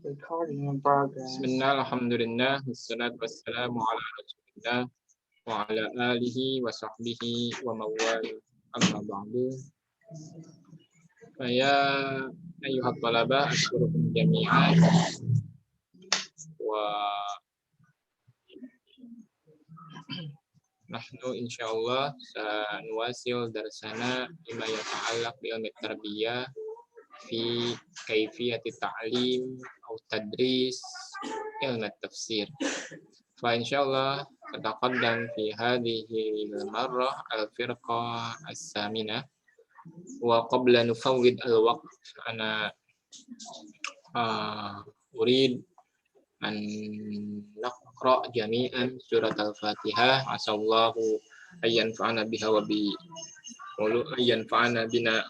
Recording in progress. Bismillah, alhamdulillah, wassalatu wassalamu ala rasulillah wa ala alihi wa sahbihi wa mawala amma ba'du. Faya ayyuhat talaba askurukum jami'an wa nahnu insyaallah sanuwasil darsana bima yata'allaq bi ilmi tarbiyah fi kaifiyati ta'lim atau tadris ilmu tafsir. Fa insyaallah tataqaddam fi hadhihi al-marrah al-firqah as-saminah wa qabla nufawwid al-waqt ana urid an naqra jami'an surat al-Fatihah asallahu ayyanfa'ana biha wa bi ayyanfa'ana bina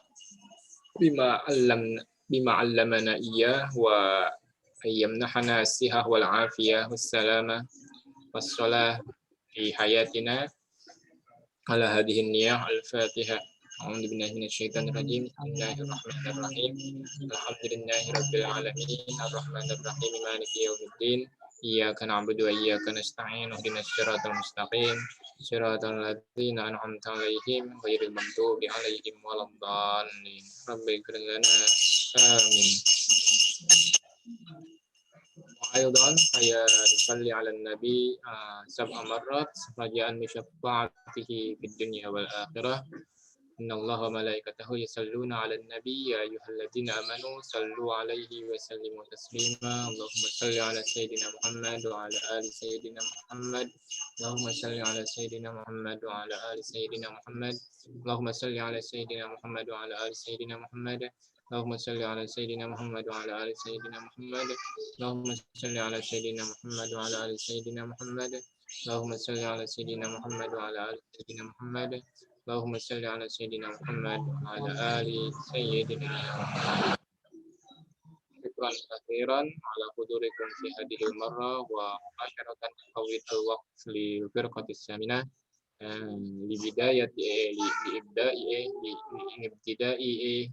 bima 'allamana iyyah wa ayyamnahana as-sihah wal 'afiyah was-salamah was-salah fi hayatina ala hadhihi an-niyyah al-Fatihah. A'udzu billahi minasyaitonir rajim. Bismillahirrahmanirrahim. Alhamdulillahirabbil alamin arrahmanir rahim maliki yaumiddin. Iyyaka na'budu wa iyyaka nasta'in ihdinas siratal mustaqim siratal ladzina an'amta 'alaihim ghairil maghdubi 'alaihim waladdallin. Rabbighfir lana amin. Aydan saya nusalli 'alan nabi sab'a marrat raja'an bi syafa'atihi fid dunya wal akhirah. Innallaha wa malaikatahu yusalluna 'alan nabi ya ayyuhalladzina amanu sallu 'alaihi wa sallimu taslima. Allahumma shalli 'ala sayyidina Muhammad wa 'ala ali sayyidina Muhammad. Allahumma shalli 'ala sayyidina Muhammad wa 'ala ali sayyidina Muhammad. Allahumma shalli 'ala sayyidina Muhammad wa 'ala ali sayyidina Muhammad. Allahumma shalli 'ala sayyidina Muhammad wa 'ala ali sayyidina Muhammad. Allahumma shalli 'ala sayyidina Muhammad wa 'ala ali sayyidina Muhammad. Allahumma shalli 'ala sayyidina Muhammad wa 'ala ali sayyidina Muhammad. Allahumma shalli 'ala sayyidina Muhammad wa 'ala ali sayyidina Muhammad. Syukran katsiran ala hudurikum fi hadhihi al-marrah wa asyaratan taqwid al-waqt li firqatis saminah li bidayati li ibtida'i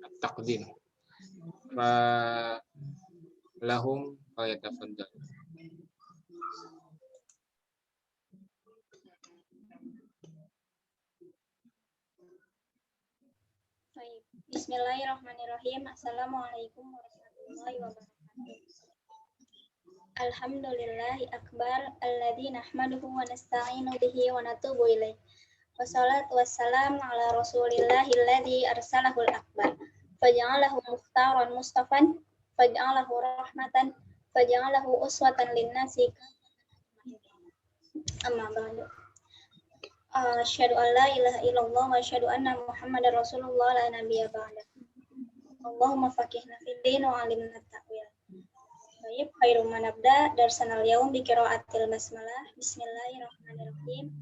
at-taqdim. Fa lahum fayatafaddal. Bismillahirrahmanirrahim. Assalamualaikum warahmatullahi wabarakatuh. Alhamdulillahi akbar alladzi nahmaduhu wa nasta'inu bihi wa natubu ilaih. Wassalatu wassalamu ala rasulillahi alladzi arsalahul akbar. Faja'alahu mukhtaran mustafan, faja'alahu rahmatan, faja'alahu uswatan linnasi. Amma ba'du. Asyhadu an la ilaha illallah wa asyhadu anna Muhammadar Rasulullah la nabiyya ba'da. Allahumma faqihna fid din wa 'allimna at-ta'wil. Baik, khairum manabda darsanal yaum bi qiraatil basmalah. Bismillahirrahmanirrahim.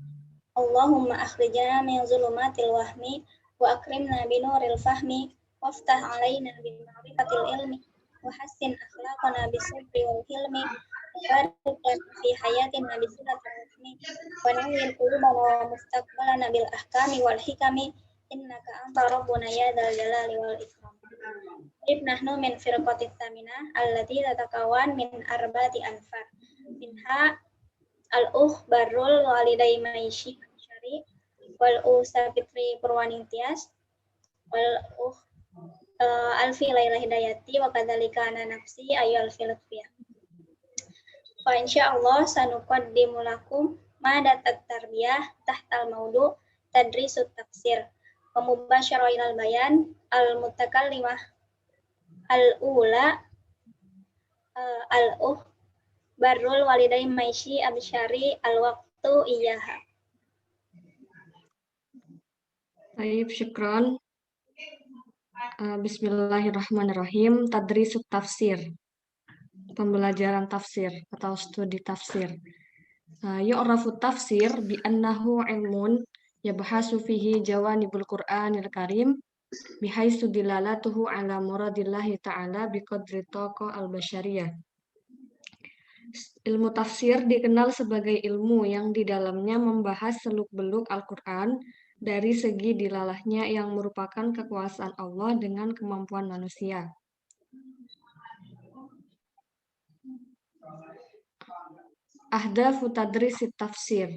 Allahumma akhrijna min zulumatil wahmi wa akrimna bi nuril fahmi waftah 'alaina bi ma'rifatil ilmi wa hassin akhlaqana bis sabri wal hilmi. Barik fi hayatina bi silatul rahmi wa nawwir qulubana wa mustaqbalana bil ahkami wal hikami innaka anta rabbuna ya dzal jalali wal ikram. Nahnu min firqatit tsaminah allati tatakawan min arba'ati anfar minha al-ukh barrul walidai maishi syari wal usabitri purwanitias wal ukh alfi lailah hidayati wa kadzalika ana nafsi ayu alfi lutfiyah. Fa insyaallah sanuqaddimu lakum madatat tarbiyah tahtal maudu tadrisut tafsir wa mubasyara ilal bayan al mutakallimah al-ula al-ukh barrul walidain maishi absyari al-waqtu iyaha. Baik, syukran. Bismillahirrahmanirrahim. Tadrisut tafsir. Pembelajaran tafsir atau studi tafsir. Yu'rafu tafsir bi annahu ilmun yabhasu fihi jawanibul Qur'anil Karim bihaitsu dilalatuhu ala muradillahi ta'ala biqadri taqa al-basyariyah. Ilmu tafsir dikenal sebagai ilmu yang di dalamnya membahas seluk-beluk Al-Qur'an dari segi dilalahnya yang merupakan kekuasaan Allah dengan kemampuan manusia. Ahdafu tadrisi tafsir.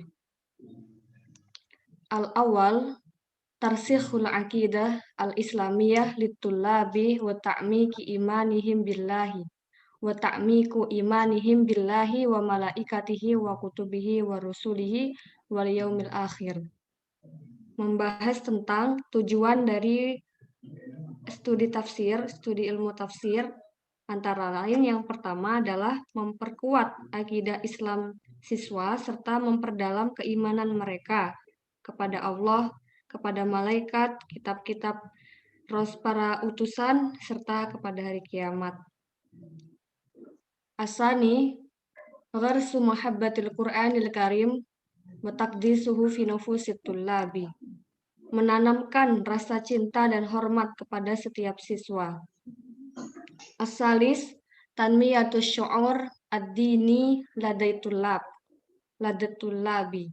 Al-awwal tarsikhul aqidah al-islamiyah litullabi wa ta'miki imanihim billahi wa ta'miku imanihim billahi wa malaikatihi wa kutubihi wa rusulihi wal yaumil akhir. Membahas tentang tujuan dari studi tafsir, studi ilmu tafsir, antara lain yang pertama adalah memperkuat akidah Islam siswa serta memperdalam keimanan mereka kepada Allah, kepada malaikat, kitab-kitab, para utusan, serta kepada hari kiamat. Asani, gharsu muhabbatil Qur'anil Karim wa taqdisuhu fi nufusit tullabi. Menanamkan rasa cinta dan hormat kepada setiap siswa. Asalis, tanmiyatus syu'ur ad-dini ladaitullabi.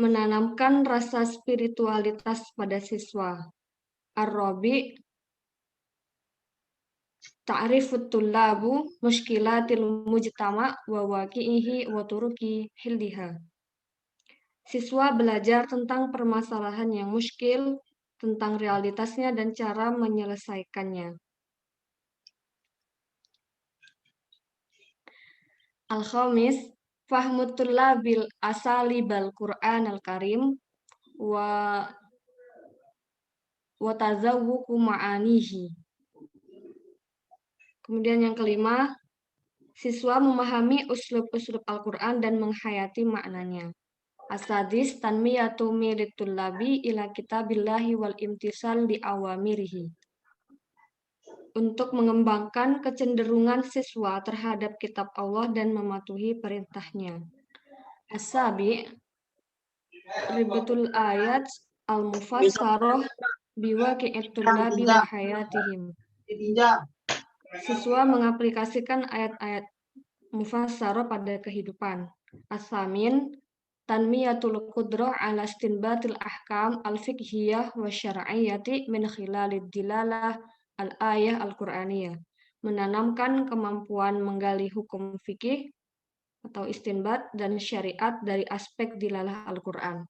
Menanamkan rasa spiritualitas pada siswa. Ar-Rabi, ta'rifut tullabu mushkilatil mujtama wa waqi'ihi wa turuki hilliha. Siswa belajar tentang permasalahan yang muskil, tentang realitasnya dan cara menyelesaikannya. Al-Khamis, fahmut tullabil asalibal Qur'an al-Karim wa tazawwuqu ma'anihi. Kemudian yang kelima, siswa memahami uslub-uslub Al-Qur'an dan menghayati maknanya. Asadis, tanmiyatu milit tullabi ila kitabillahi wal imtisal li awamirihi. Untuk mengembangkan kecenderungan siswa terhadap kitab Allah dan mematuhi perintahnya. As-sabi, ribatul ayat al-mufassarah biwaqi'it tullabi wa hayatihim. Siswa mengaplikasikan ayat-ayat mufassarah pada kehidupan. As-samin, tanmiyatul qudrah ala istinbatil ahkam al-fiqhiyah wa syar'iyyati min khilalid dilalah al-ayah al-Qur'aniyah. Menanamkan kemampuan menggali hukum fikih atau istinbat dan syariat dari aspek dilalah Al-Qur'an.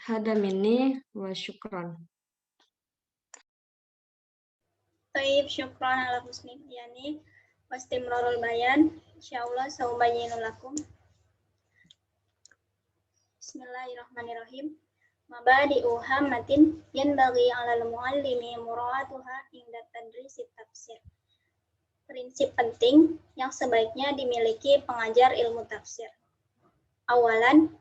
Hada minni wa syukran. Taib, syukran ala husni yani wastimrarul bayan. Insyaallah saubayyinu lakum. Bismillahirrahmanirrahim. Mabadi'u hammatin yanbaghi 'alal muallimi mura'atuha inda tadrisi tafsir. Prinsip penting yang sebaiknya dimiliki pengajar ilmu tafsir. Awalan,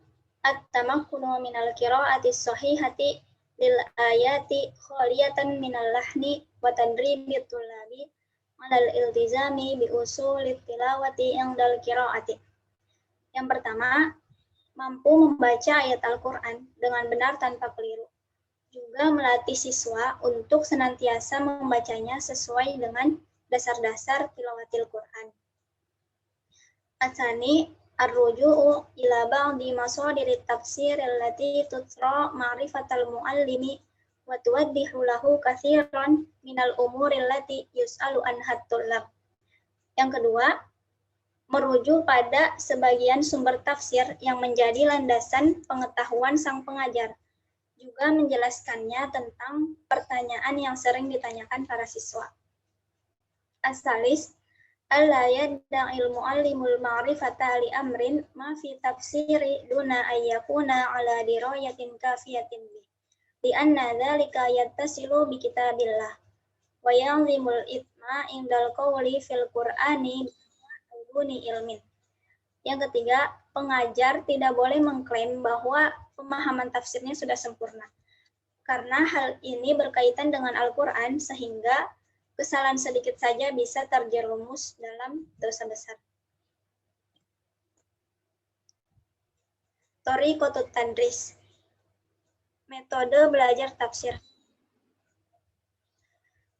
at-tamakkunu minal qira'ati shahihati lil ayati khaliyatan minal lahni wa tadribit tullabi 'alal iltizami bi usulit tilawati indal qira'ati. Yang pertama, mampu membaca ayat Al-Quran dengan benar tanpa keliru. Juga melatih siswa untuk senantiasa membacanya sesuai dengan dasar-dasar tilawatil Quran. Atsani, ar-ruju'u ila ba'di masadirit tafsir allati tutra ma'rifatal muallimi wa tuwaddihu lahu katsiran minal umuri allati yus'alu anha tullab. Yang kedua, merujuk pada sebagian sumber tafsir yang menjadi landasan pengetahuan sang pengajar, juga menjelaskannya tentang pertanyaan yang sering ditanyakan para siswa. As-salis, alla yadda'il mu'allimul ma'rifata li amrin ma fi tafsiri duna ayyakuna ala dirayatin kafiyatin bi. Li anna dhalika yattasilu bi kitabillah. Wa ya'limul itma indal qawli fil Qur'ani ilmin. Yang ketiga, pengajar tidak boleh mengklaim bahwa pemahaman tafsirnya sudah sempurna. Karena hal ini berkaitan dengan Al-Quran sehingga kesalahan sedikit saja bisa terjerumus dalam dosa besar. Thariqatut tadris. Metode belajar tafsir.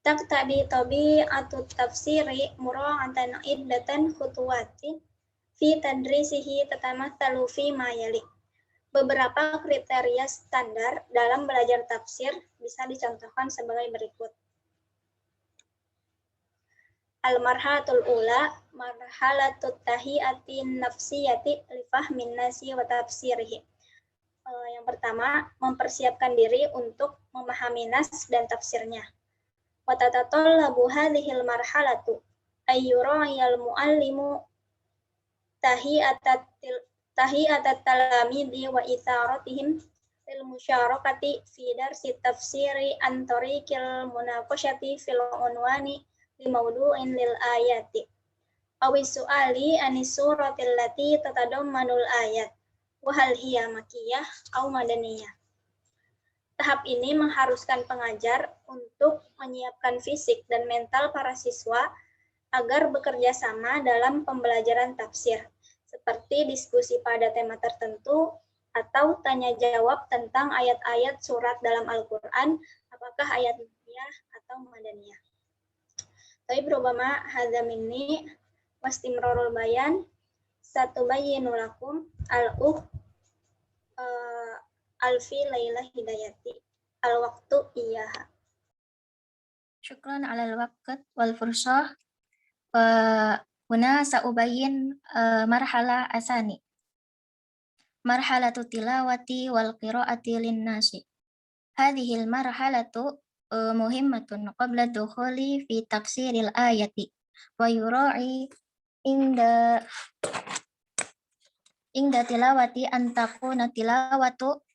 Taqtadi tabi'atut tafsiri mura'atan iddatan khutuwati fi tadrisihi tatamatsalu fi ma yali. Beberapa kriteria standar dalam belajar tafsir bisa dicontohkan sebagai berikut. Al-marhalatul ula, marhalatut tahiyati nafsiyati lifahmin nasi wa tafsirihi. Yang pertama, mempersiapkan diri untuk memahami nas dan tafsirnya. Wa tatatallabu hadhil marhalatu ayyura'iyal muallimu tahiyatat talamidi wa itharatihim fil musyarakati fi darsi tafsiri an tariqil munaqashati fil unwani li mawdu'in lil ayati awi su'ali anis suratil lati tatadammanul ayat wa hal hiya makkiyah aw madaniyah. Tahap ini mengharuskan pengajar untuk menyiapkan fisik dan mental para siswa agar bekerja sama dalam pembelajaran tafsir, seperti diskusi pada tema tertentu atau tanya jawab tentang ayat-ayat surat dalam Al-Quran, apakah ayat makkiyah atau madaniyah. Tapi berubama hadza minni wastimrarul bayan satubayyinu lakum alfi lailah hidayati al-waqtu iyaha. Syukran alal waqt wal fursah. Huna sa'ubayyin marhala asani. Marhalatu tilawati wal qiraati linnasi. Hadhil marhalatu muhimmatun qabla dukhuli fi tafsiril ayati wa yura'i inda tilawati an takuna tilawatu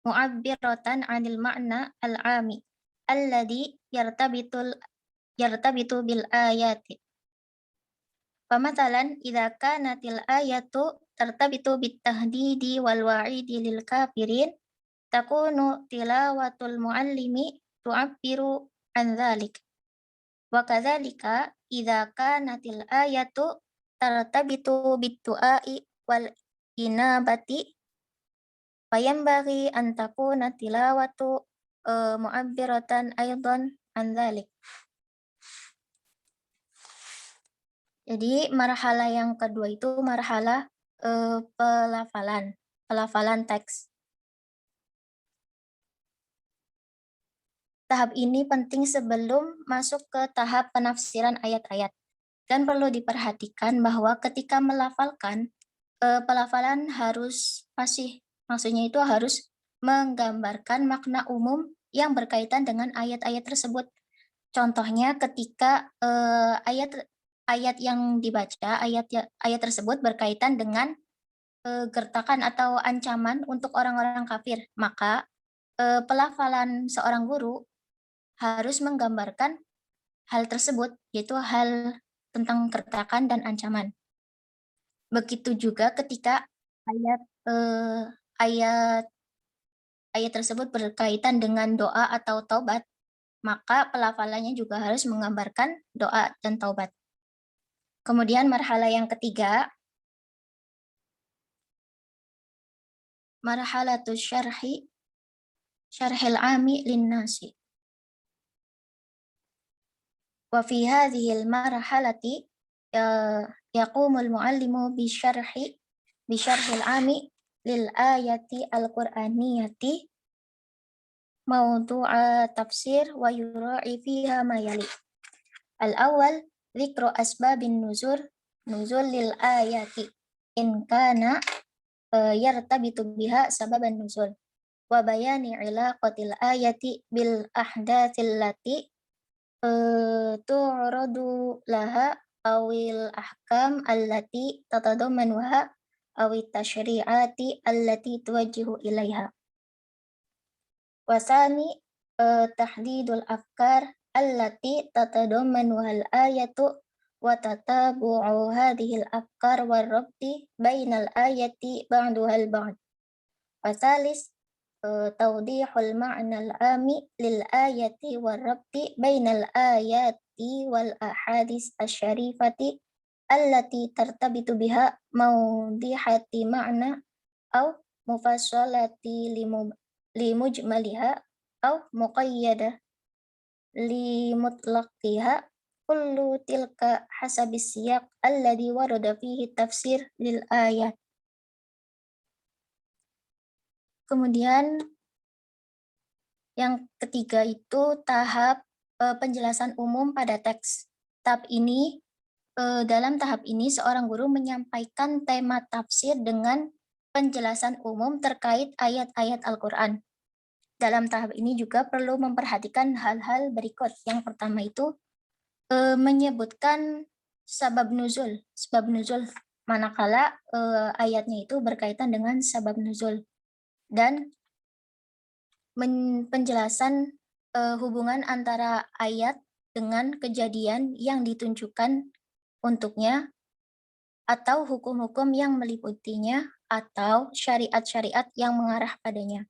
mu'abbiratan 'anil ma'na al-'ami alladhi yartabitu bil ayati. Famathalan idza kanatil ayatu tartabitu bit tahdidi wal wa'idi lil kafirin takunu tilawatul muallimi tu'abbiru an dzalik. Wa kadzalika idza kanatil ayatu tartabitu bit du'ai wal inabati fayambaghi an takuna tilawatu mu'abbiratan aidan an dzalik. Jadi marhala yang kedua itu marhala pelafalan teks. Tahap ini penting sebelum masuk ke tahap penafsiran ayat-ayat. Dan perlu diperhatikan bahwa ketika melafalkan, pelafalan harus fasih. Maksudnya itu harus menggambarkan makna umum yang berkaitan dengan ayat-ayat tersebut. Contohnya ketika ayat yang dibaca, ayat tersebut berkaitan dengan gertakan atau ancaman untuk orang-orang kafir, maka pelafalan seorang guru harus menggambarkan hal tersebut, yaitu hal tentang gertakan dan ancaman. Begitu juga ketika ayat tersebut berkaitan dengan doa atau taubat, maka pelafalannya juga harus menggambarkan doa dan taubat. Kemudian marhala yang ketiga, marhalatus syarhil ami linnasi. Wa fi hadhil marhalati yaqumul muallimu bi syarhil ami lil ayati al-qur'aniyati mawdu'a tafsir wa yura'i fiha ma yali. Al-awwal dzikru asbabin nuzul lil ayati in kana yartabitu biha sababan nuzul wa bayani ilaqatil ayati bil ahdatsil lati tu'radu laha awil ahkam allati tatadammanuha awit tashri'ati allati tuwajjihu ilaiha. Wasani tahdidul afkar allati tatadammanuha al-ayatu wa tatabu'u hadhil afkar warrabti bainal ayati ba'duha al-ba'd. Wasalis tawdihul ma'na al-ami lil ayati warrabti bainal ayati wal ahadis asy-syarifati allati tartabitu biha mawdihati ma'na aw mufassalati limujmaliha aw muqayyada limutlaqiha kullu tilka hasabis siyaq alladhi warada fihi tafsir lil ayat. Kemudian yang ketiga itu tahap penjelasan umum pada teks. Dalam tahap ini seorang guru menyampaikan tema tafsir dengan penjelasan umum terkait ayat-ayat Al-Quran. Dalam tahap ini juga perlu memperhatikan hal-hal berikut. Yang pertama itu menyebutkan sebab nuzul manakala ayatnya itu berkaitan dengan sebab nuzul, dan penjelasan hubungan antara ayat dengan kejadian yang ditunjukkan untuknya, atau hukum-hukum yang meliputinya, atau syariat-syariat yang mengarah padanya.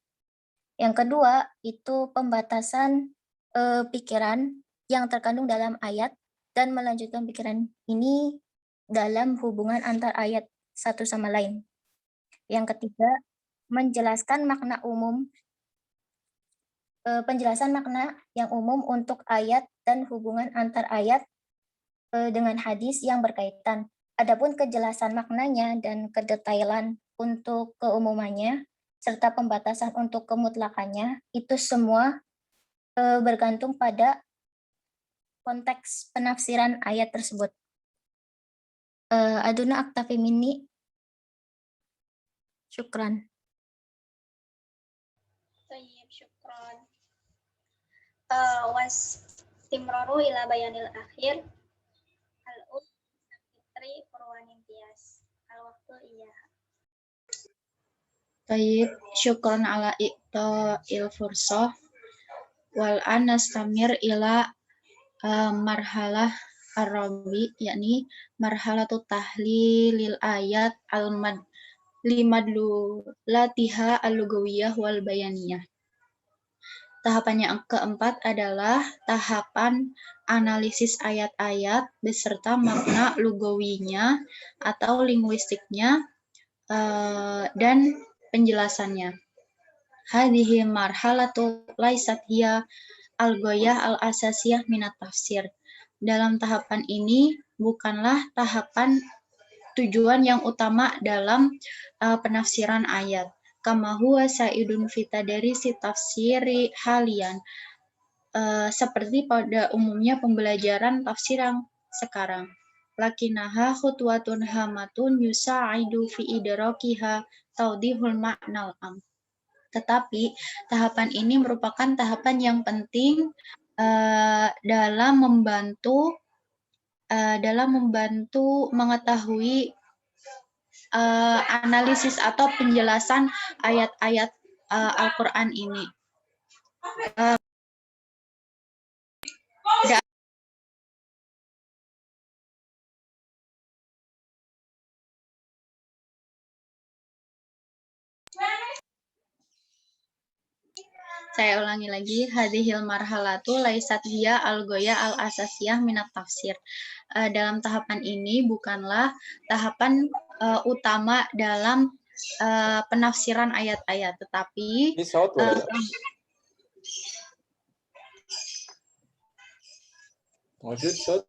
Yang kedua, itu pembatasan pikiran yang terkandung dalam ayat dan melanjutkan pikiran ini dalam hubungan antar ayat satu sama lain. Yang ketiga, menjelaskan makna umum, penjelasan makna yang umum untuk ayat dan hubungan antar ayat dengan hadis yang berkaitan. Adapun kejelasan maknanya dan kedetailan untuk keumumannya, serta pembatasan untuk kemutlakannya, itu semua bergantung pada konteks penafsiran ayat tersebut. Aduna aktafi minni. Syukran. Tayyib, syukran. Wastimraru ila bayanil akhir. Fitri Purwaning Tias. Al-waktu iya. Tayyib, syukran ala il fursah wal anastamir ila marhalah ar-rabi, yakni marhalatu tahlilil ayat al-mad limadlulatiha al-lugawiyah wal bayaniyah. Tahapan yang keempat adalah tahapan analisis ayat-ayat beserta makna lugawinya atau linguistiknya dan penjelasannya. Hadhihi marhalatu laisat hiya al-ghayah al-asasiyah minat tafsir. Dalam tahapan ini bukanlah tahapan tujuan yang utama dalam penafsiran ayat. Kama huwa sa'idun fitadari si tafsiri halian. Seperti pada umumnya pembelajaran tafsir yang sekarang. Lakinaha khutwatun hamatun yusa'idu fi idrakiha taudihul ma'nal am. Tetapi tahapan ini merupakan tahapan yang penting dalam membantu mengetahui analisis atau penjelasan ayat-ayat Al-Quran ini. Saya ulangi lagi, hadhil marhalatu laisat hiya al-ghayah al-asasiyah minat tafsir. Dalam tahapan ini bukanlah tahapan utama dalam penafsiran ayat-ayat, tetapi موجود صوت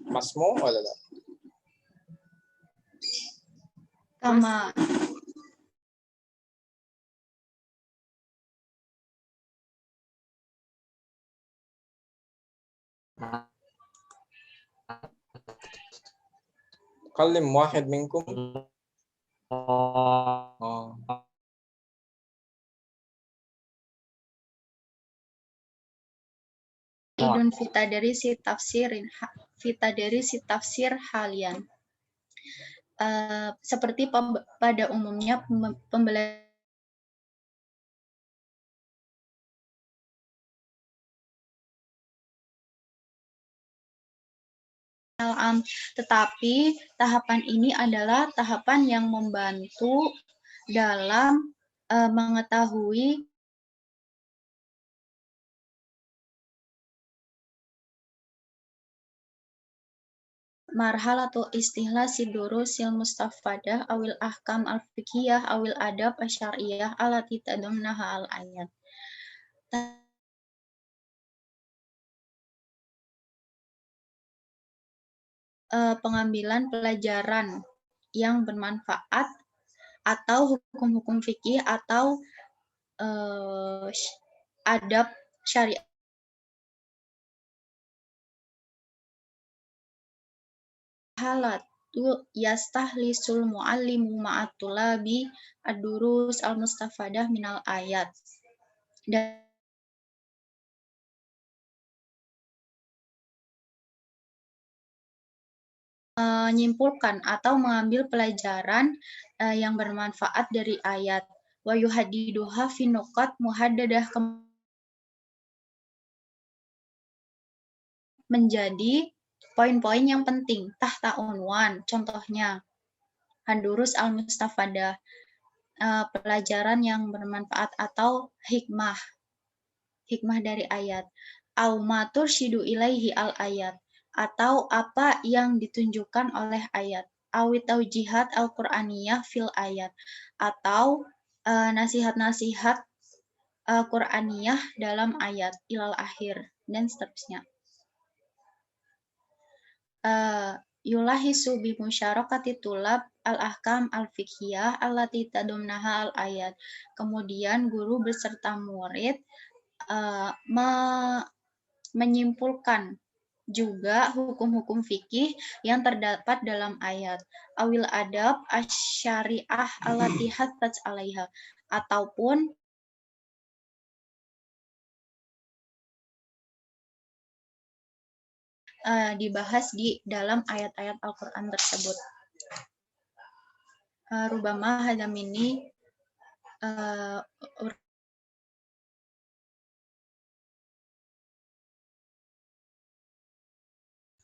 مسموع ولا لا؟ kama كلم واحد منكم. idun fitadari si tafsir halian. Seperti pada umumnya pembelajaran tetapi tahapan ini adalah tahapan yang membantu dalam mengetahui marhalatu istihlasi durusil mustafadah awil ahkam al-fiqhiyah awil adab asyariyah alati tadamnaha al-ayat. pengambilan pelajaran yang bermanfaat atau hukum-hukum fikih atau adab syariat. Halatu yastahlisul muallimu ma'atulabi ad-durus al-mustafadah minal ayat. Dan menyimpulkan atau mengambil pelajaran yang bermanfaat dari ayat. Wa yuhaddiduha fi nuqat muhaddadah menjadi poin-poin yang penting. Tahta unwan, contohnya Handurus al-Mustafadah, pelajaran yang bermanfaat atau hikmah dari ayat. Au ma tursyidu ilaihi al-ayat, atau apa yang ditunjukkan oleh ayat. Awit taujihat al-Qur'aniyah fil ayat, atau nasihat-nasihat Qur'aniyah dalam ayat ilal akhir, dan seterusnya. Yulahisu bi musyarakati tulab al-ahkam al-fiqhiyah allati tadumnaha al-ayat. Kemudian guru beserta murid menyimpulkan juga hukum-hukum fikih yang terdapat dalam ayat. Awil adab asyariah allati hattat alaiha, ataupun dibahas di dalam ayat-ayat Al-Quran tersebut. Rubama hadam ini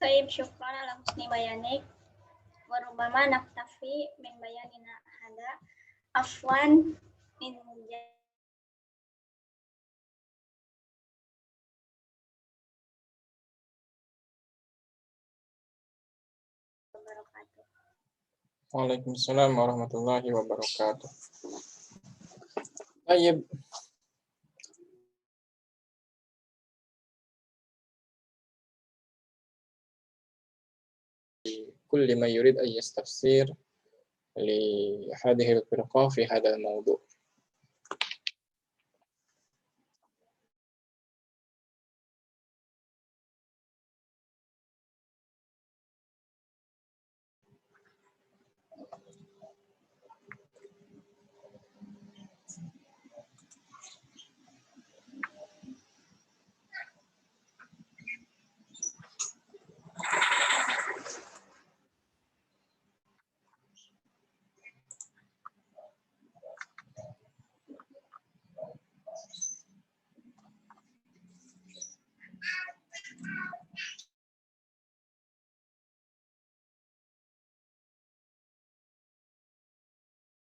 Baik, syukran ala husni bayanik. Warubama naktafi min bayanina hada. Afwan min wabarakatuh. Waalaikumsalam warahmatullahi wabarakatuh. Baik. كل ما يريد أن يستفسر لهذه الفرقة في هذا الموضوع.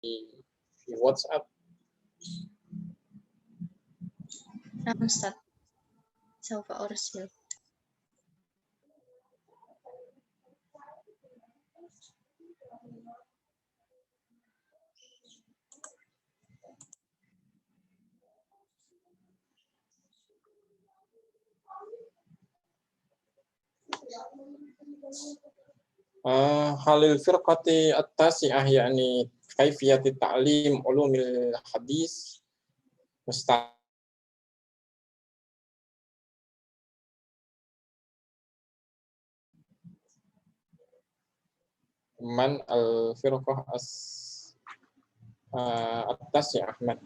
في WhatsApp. Nah, Ustaz, saufa ursil. هل الفرقة التاسعة يعني كيفية تعليم علوم الحديث من الفرقة التاسعة من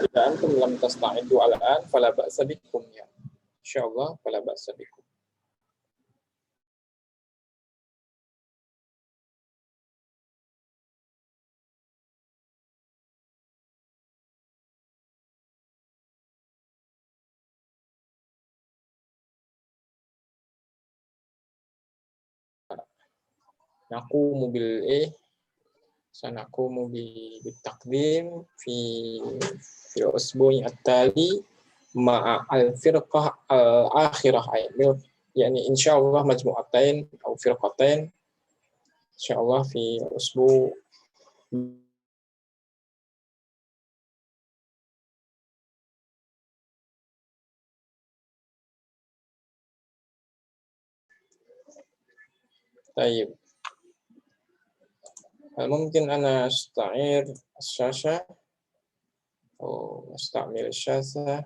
إذا أنتم لم تستعدوا الآن فلا بأس بكم يعني إن شاء الله فلا بأس بكم. نقوم سنقوم بالتقديم في الأسبوع التالي مع الفرقة الآخرة يعني إن شاء الله مجموعتين أو فرقتين إن شاء الله في الأسبوع. طيب هل ممكن أنا أستعير الشاشة أو أستعمل الشاشة؟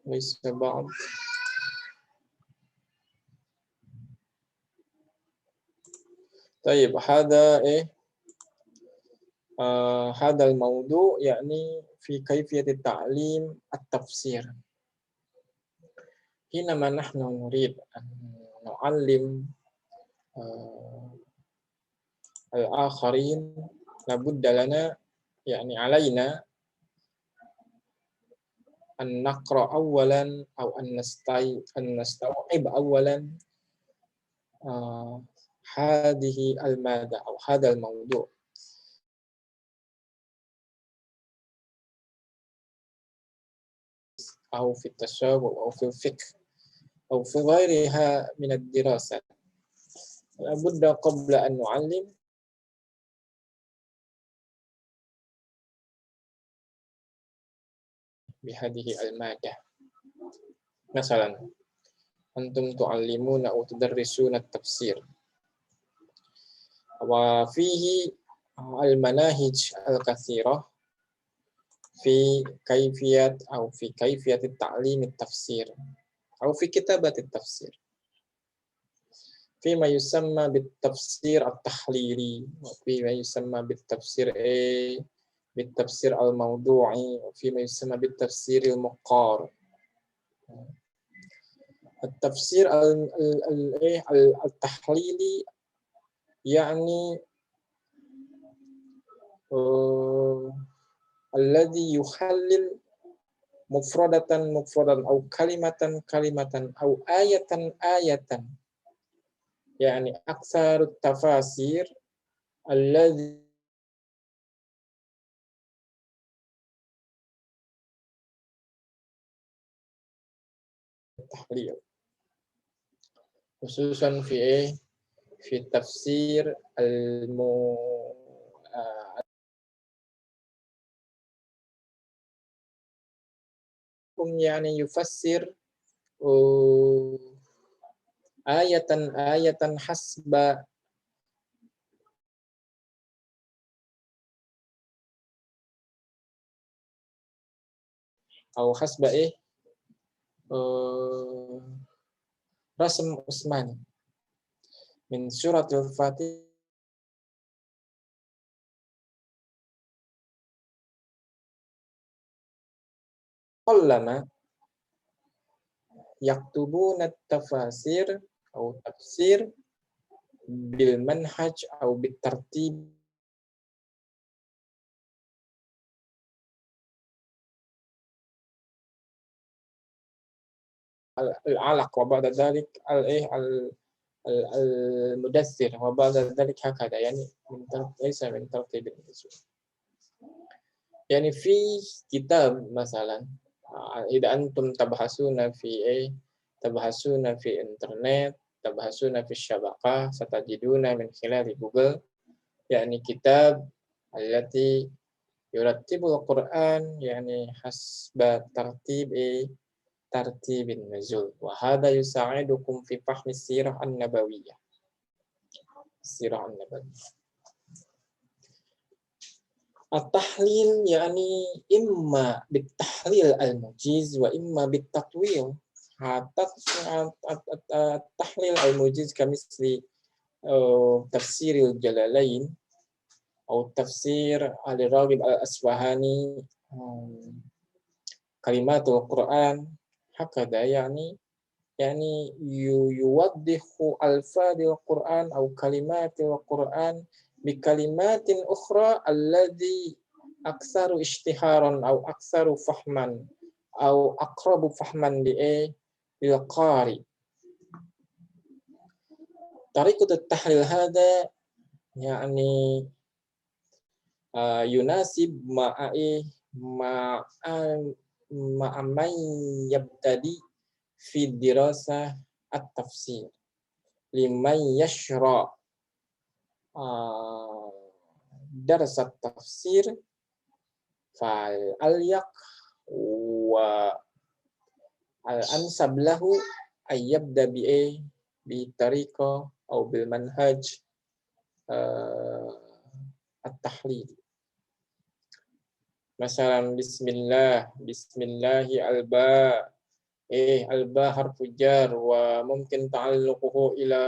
ليس بعض. طيب هذا هذا الموضوع يعني في كيفية تعليم التفسير. حينما نحن نريد أن نعلم الآخرين لابد لنا يعني علينا أن نقرأ أولا أو أن نستوعب أولا هذه المادة أو هذا الموضوع. أو في التشابه أو في الفقه أو في غيرها من الدراسات، لابد قبل أن نعلم بهذه المادة. مثلا أنتم تعلمون أو تدرسون التفسير وفيه المناهج الكثيرة في كيفية تعليم التفسير أو في كتابة التفسير، فيما يسمى بالتفسير التحليلي وفيما يسمى بالتفسير الموضوعي وفيما يسمى بالتفسير المقارن. التفسير التحليلي يعني الذي يحلل مفردة أو كلمة أو آية، يعني أكثر التفاسير الذي التحليل، خصوصا في التفسير يعني يفسر آية حسب أو حسب رسم عثماني من سورة الفاتحة. قلما يكتبون التفاسير أو التفسير بالمنهج أو بالترتيب العلق وبعد ذلك المدثر وبعد ذلك هكذا، يعني ليس من ترتيب النزول. يعني في كتاب مثلا إذا أنتم تبحثون في إنترنت، تبحثون في الشبكة، ستجدون من خلال جوجل يعني كتاب التي يرتب القرآن يعني حسب ترتيب النزول، وهذا يساعدكم في فهم السيرة النبوية. التحليل يعني إما بالتحليل الموجز وإما بالتطويل. التحليل الموجز كمثل تفسير الجلالين أو تفسير الراغب الأصفهاني كلمات القرآن، هكذا يعني يوضح ألفاظ القرآن أو كلمات القرآن بكلمات أخرى الذي أكثر اشتهارا أو أكثر فهما أو أقرب فهما للقارئ. طريقة التحليل هذا يعني يناسب مع من يبتدي في الدراسة التفسير، لمن يشرع dars at-tafsir fal alyak wa al-ansab lahu ayyabda bi tariqa atau bil manhaj at-tahlil. Masalan bismillahi alba alba harfu jar wa mungkin ta'alluquhu ila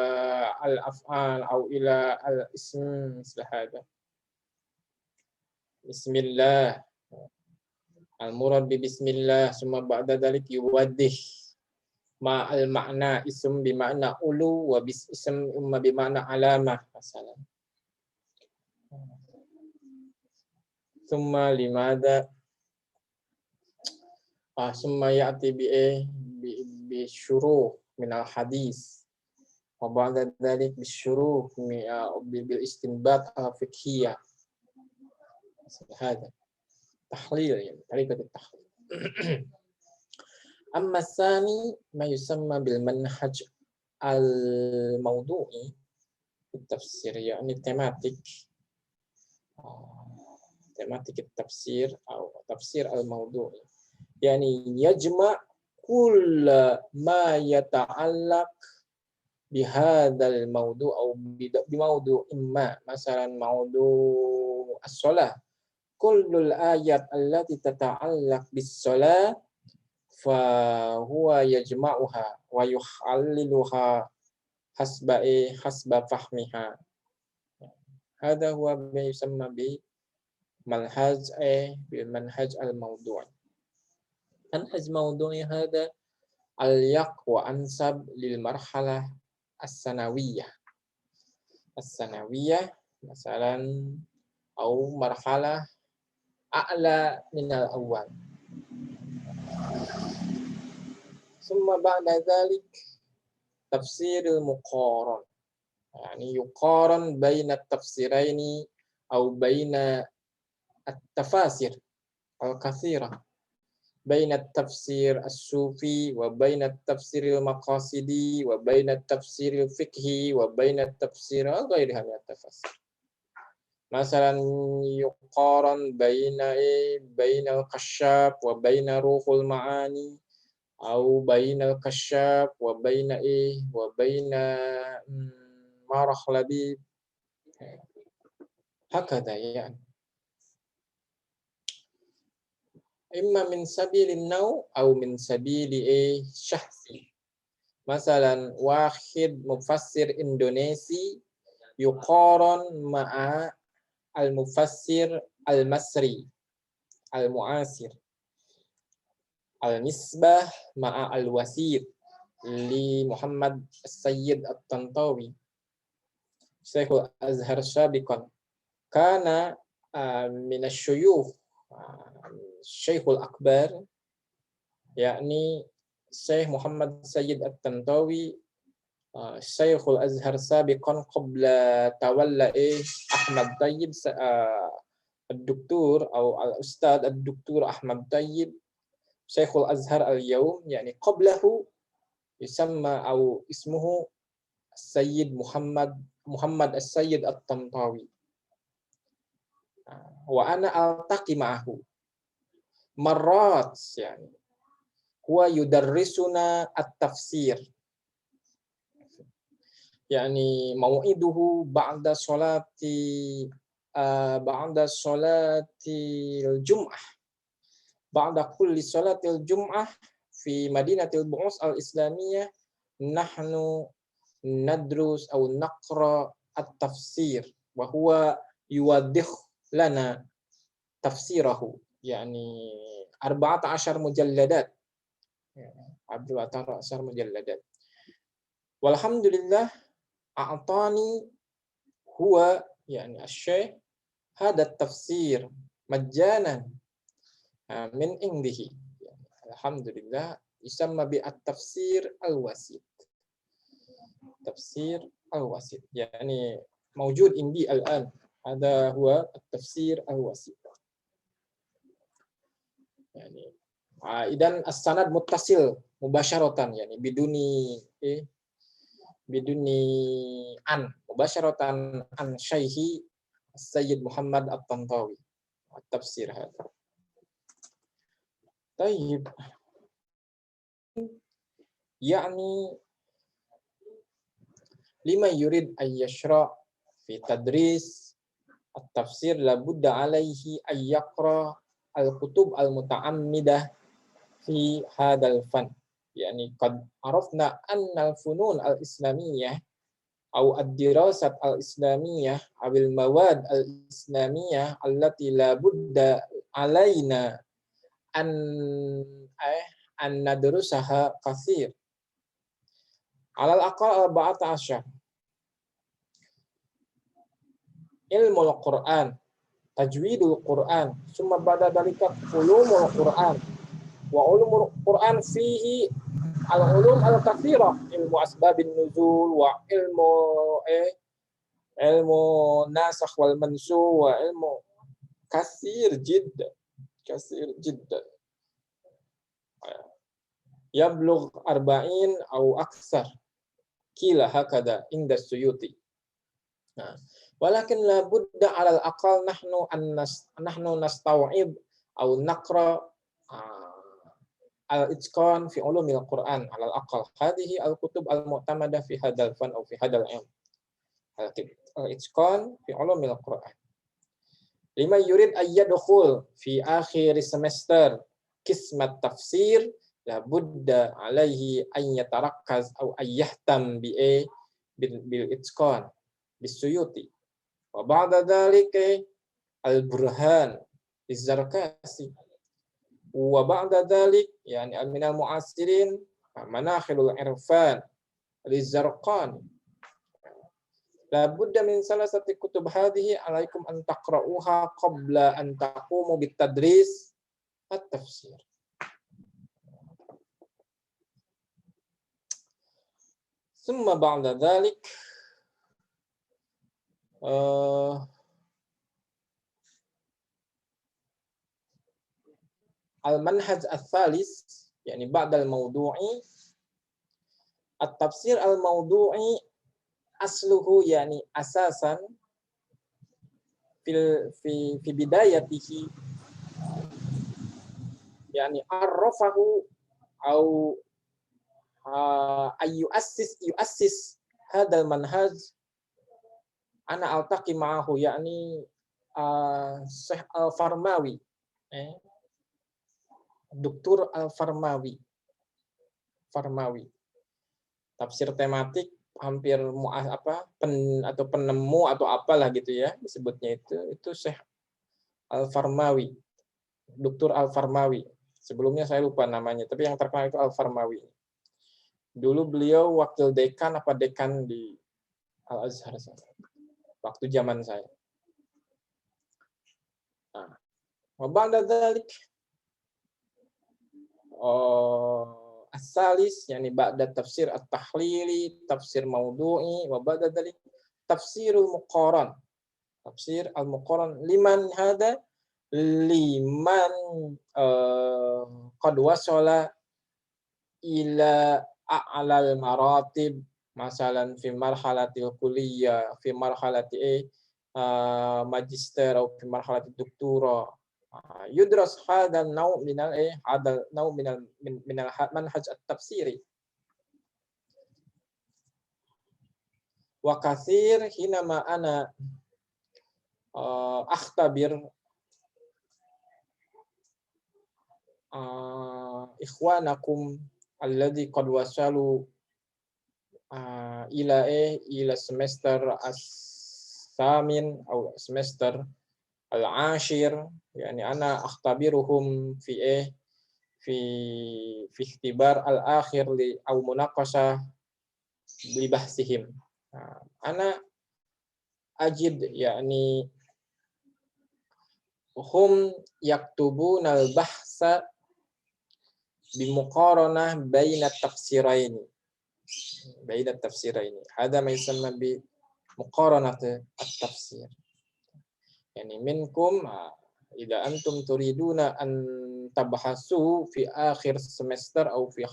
al-af'al atau ila al-ism misal hada. Bismillah al-murad bi bismillah summa ba'da dhalik yuwaddih ma al-ma'na ism bi ma'na ulu wa bis ism bi ma'na alamah masalan. Summa limada summa ya'ti bi syuruh min al-hadis wa ba'da dhalik bi syuruh bil istinbat al-fiqhiyah. هذا تحليل يعني طريقة التحليل. أما الثاني ما يسمى بالمنهج الموضوعي في التفسير يعني تematik التفسير أو تفسير الموضوعي يعني يجمع كل ما يتعلق بهذا الموضوع أو بموضوع ما مثلا موضوع الصلاة كل الآيات التي تتعلق بالصلاة فهو يجمعها ويحللها حسب فهمها. هذا هو ما يسمى بالمنهج الموضوعي. منهج موضوعي هذا أليق وأنسب للمرحلة الثانوية مثلا أو مرحلة أعلى من الأول. ثم بعد ذلك تفسير المقارن يعني يقارن بين التفسيرين أو بين التفاسير الكثيرة بين التفسير الصوفي وبين التفسير المقاصدي وبين التفسير الفقهي وبين التفسير غيرها من التفاسير. مثلا يقارن بين الكشاف وبين روح المعاني أو بين الكشاف وبين مارخ لبيب هكذا يعني إما من سبيل النوع أو من سبيل شخصي. مثلا واحد مفسر إندونيسي يقارن مع المفسر المصري المعاصر النسبة مع الوسيط لمحمد السيد الطنطاوي شيخ الأزهر سابقا كان من الشيوخ الشيخ الأكبر يعني الشيخ محمد السيد الطنطاوي شيخ الأزهر سابقا قبل تولى أحمد طيب الدكتور أو الأستاذ الدكتور أحمد طيب شيخ الأزهر اليوم يعني قبله يسمى أو اسمه السيد محمد السيد الطنطاوي وأنا ألتقي معه مرات يعني هو يدرسنا التفسير يعني موعده بعد صلاة الجمعة بعد كل صلاة الجمعة في مدينة البعوث الإسلامية نحن ندرس أو نقرأ التفسير وهو يوضح لنا تفسيره يعني 14 مجلدات 14 مجلدات والحمد لله أعطاني هو يعني الشيخ هذا التفسير مجانا من عنده الحمد لله يسمى بالتفسير الوسيط تفسير الوسيط يعني موجود عندي الآن هذا هو التفسير الوسيط يعني إذن السند متصل مباشرة يعني بدون مباشرة عن شيخي السيد محمد الطنطاوي التفسير هذا. طيب يعني لمن يريد أن يشرع في تدريس التفسير لابد عليه أن يقرأ الكتب المتعمدة في هذا الفن. يعني قد عرفنا أن الفنون الإسلامية أو الدراسة الإسلامية أو المواد الإسلامية التي لابد علينا أن ندرسها كثير، على الأقل 14. علم القرآن، تجويد القرآن، ثم بعد ذلك علوم القرآن. وعلوم القرآن فيه العلوم الكثيرة، علم أسباب النزول، وعلم علم الناسخ والمنسوخ، وعلم كثير جدا كثير جدا يبلغ 40 أو أكثر كلا هكذا عند السيوطي. ولكن لابد على الأقل نحن نستوعب أو نقرأ الإتقان في علوم القرآن على الأقل. هذه الكتب المعتمدة في هذا الفن أو في هذا العلم، الإتقان في علوم القرآن. لمن يريد أن يدخل في آخر سمستر قسم التفسير لابد عليه أن يتركز أو أن يهتم بالإتقان بالسيوطي. وبعد ذلك البرهان للزركاشي. وبعد ذلك يعني من المعاصرين مناخل العرفان للزرقاني. لابد من ثلاثة كتب هذه عليكم أن تقرؤوها قبل أن تقوموا بالتدريس التفسير. ثم بعد ذلك المنهج الثالث يعني بعد الموضوعي. التفسير الموضوعي أصله يعني أساسا في بدايته يعني عرفه أو أن يؤسس هذا المنهج. أنا ألتقي معه يعني الشيخ الفرماوي، Dr. Al-Farmawi. Tafsir tematik hampir atau penemu atau apalah gitu ya disebutnya itu Syekh Al-Farmawi, Dr. Al-Farmawi. Sebelumnya saya lupa namanya, tapi yang terkenal itu Al-Farmawi. Dulu beliau wakil dekan di Al-Azhar waktu zaman saya. Ba'da dzalik as-salis yani ba'da tafsir at-tahlili, tafsir maudu'i, wa ba'da dzalik tafsirul muqaran. Tafsir al-muqaran liman qad wasala ila a'lal maratib, masalan fi marhalatil kuliah, fi marhalati magister atau fi marhalati doktora. يدرس هذا النوع من المنهج التفسيري. وكثير حينما أنا أختبر إخوانكم الذي قد وصلوا إلى السمستر الثامن أو السمستر العاشر يعني أنا أختبرهم في اختبار الآخر أو مناقشة لبحثهم. أنا أجد يعني هم يكتبون البحث بمقارنة بين التفسيرين. هذا ما يسمى بمقارنة التفسير. يعني منكم إذا أنتم تريدون أن تبحثوا في آخر سمستر أو في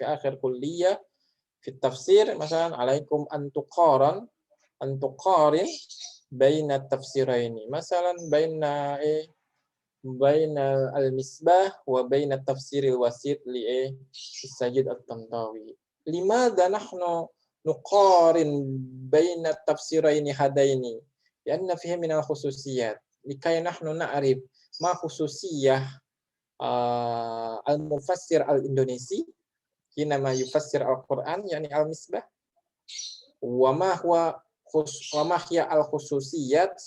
آخر كلية في التفسير مثلا عليكم أن تقارن baina tafsiraini. Masalan baina al-misbah wa baina tafsiril wasit li Sayyid At-Tantawi. Limadha nahnu nuqarin baina tafsiraini hadaini? Lianna fiha min al-khususiyat. Likay nahnu na'rif ma khususiyah al-mufassir al-Indonesi hinama yufassir al-Quran yani al-misbah wa ma hiya al-khususiyat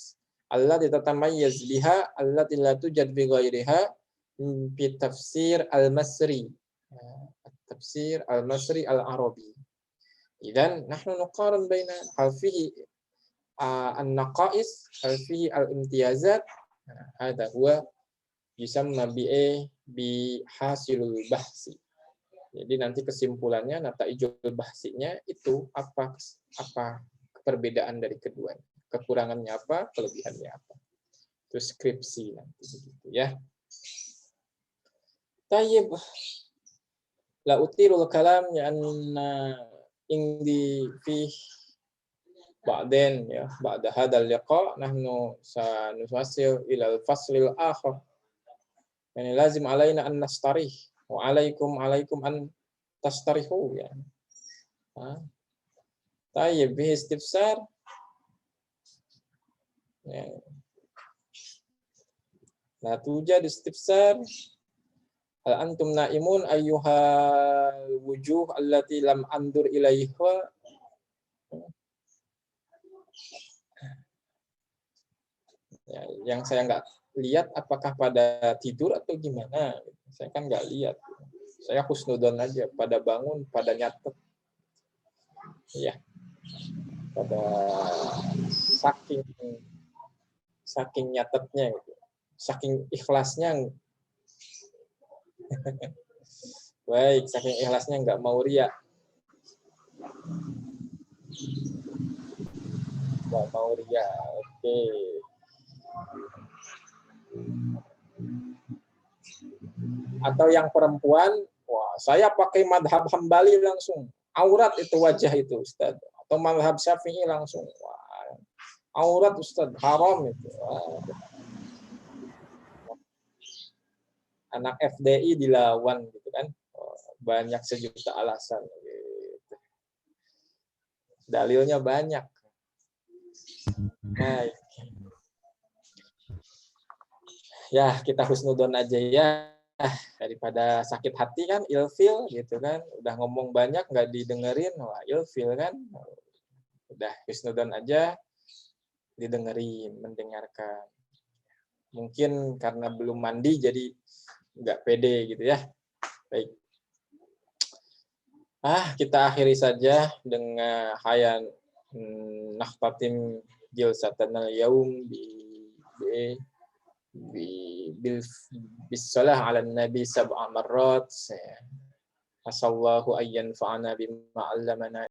allati tatamayyaz biha allati la tujad bi ghairiha fi tafsir al-Masri tafsir al-Masri al-Arabi. Idzan nahnu nuqarin baina hal fihi an-naqais hal fihi al-imtiyazat. Hada huwa yusamma bi hasilul bahsi. Jadi nanti kesimpulannya nataijul bahsinya itu apa perbedaan dari keduanya. Kekurangannya apa, kelebihannya apa. Itu skripsi nanti begitu ya. Tayyib. La utirul kalam anna indi fi ba'den ya, ba'da hadzal liqa nahnu sanuwasil ila al-faslil akhar. Yani lazim alaina an nastarih wa alaikum an tastarihu ya. Tayyib bihi istifsar. Ya. La tujad istifsar. Hal antum naimun ayyuhal wujuh allati lam andur ilaiha. Ya, yang saya nggak lihat apakah pada tidur atau gimana. Saya kan nggak lihat. Saya husnudon aja, pada bangun, pada nyatet. Ya. Pada saking nyatetnya gitu. Saking ikhlasnya. Baik, saking ikhlasnya nggak mau riak. Nggak mau riak. Oke. Atau yang perempuan, wah, saya pakai madhab Hambali langsung. Aurat itu wajah itu, Ustaz. Atau madhab Syafi'i langsung. Wah, aurat, Ustaz. Haram itu. Wah. Anak FDI dilawan gitu kan. Banyak sejuta alasan. Gitu. Dalilnya banyak. Baik. Ya, kita husnudon aja ya. Daripada sakit hati kan, ilfil gitu kan. Udah ngomong banyak, nggak didengerin. Wah, ilfil kan. Udah husnudon aja, didengerin, mendengarkan. Mungkin karena belum mandi, jadi nggak pede gitu ya. Baik. Kita akhiri saja dengan hayan nakhtatim jilsatanal yaum bisalah ala nabi sab'a marrat. Asallahu ayyan fa'ana bima 'allamana